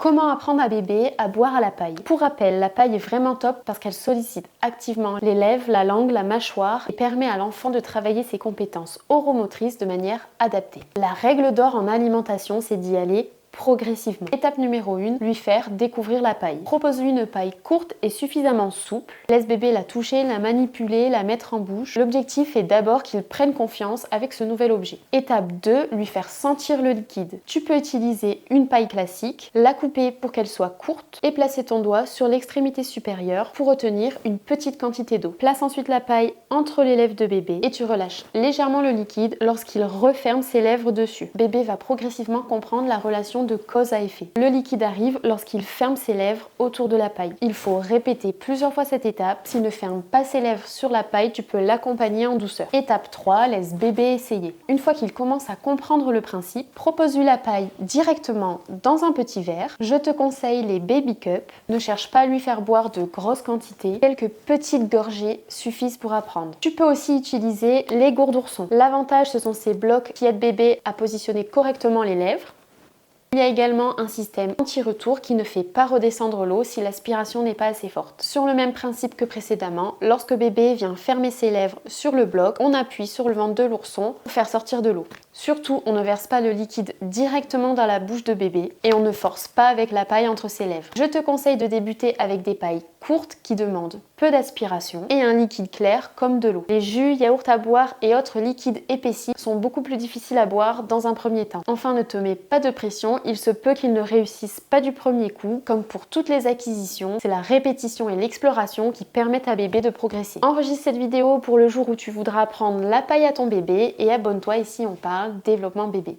Comment apprendre à bébé à boire à la paille? Pour rappel, la paille est vraiment top parce qu'elle sollicite activement les lèvres, la langue, la mâchoire et permet à l'enfant de travailler ses compétences oromotrices de manière adaptée. La règle d'or en alimentation, c'est d'y aller progressivement. Étape numéro 1, lui faire découvrir la paille. Propose-lui une paille courte et suffisamment souple. Laisse bébé la toucher, la manipuler, la mettre en bouche. L'objectif est d'abord qu'il prenne confiance avec ce nouvel objet. Étape 2, lui faire sentir le liquide. Tu peux utiliser une paille classique, la couper pour qu'elle soit courte et placer ton doigt sur l'extrémité supérieure pour retenir une petite quantité d'eau. Place ensuite la paille entre les lèvres de bébé et tu relâches légèrement le liquide lorsqu'il referme ses lèvres dessus. Bébé va progressivement comprendre la relation de cause à effet. Le liquide arrive lorsqu'il ferme ses lèvres autour de la paille. Il faut répéter plusieurs fois cette étape. S'il ne ferme pas ses lèvres sur la paille, tu peux l'accompagner en douceur. Étape 3, laisse bébé essayer. Une fois qu'il commence à comprendre le principe, propose-lui la paille directement dans un petit verre. Je te conseille les baby cups. Ne cherche pas à lui faire boire de grosses quantités. Quelques petites gorgées suffisent pour apprendre. Tu peux aussi utiliser les gourdes oursons. L'avantage, ce sont ces blocs qui aident bébé à positionner correctement les lèvres. Il y a également un système anti-retour qui ne fait pas redescendre l'eau si l'aspiration n'est pas assez forte. Sur le même principe que précédemment, lorsque bébé vient fermer ses lèvres sur le bloc, on appuie sur le ventre de l'ourson pour faire sortir de l'eau. Surtout, on ne verse pas le liquide directement dans la bouche de bébé et on ne force pas avec la paille entre ses lèvres. Je te conseille de débuter avec des pailles courtes qui demandent peu d'aspiration et un liquide clair comme de l'eau. Les jus, yaourts à boire et autres liquides épaissis sont beaucoup plus difficiles à boire dans un premier temps. Enfin, ne te mets pas de pression, il se peut qu'ils ne réussissent pas du premier coup. Comme pour toutes les acquisitions, c'est la répétition et l'exploration qui permettent à bébé de progresser. Enregistre cette vidéo pour le jour où tu voudras apprendre la paille à ton bébé et abonne-toi ici on parle développement bébé.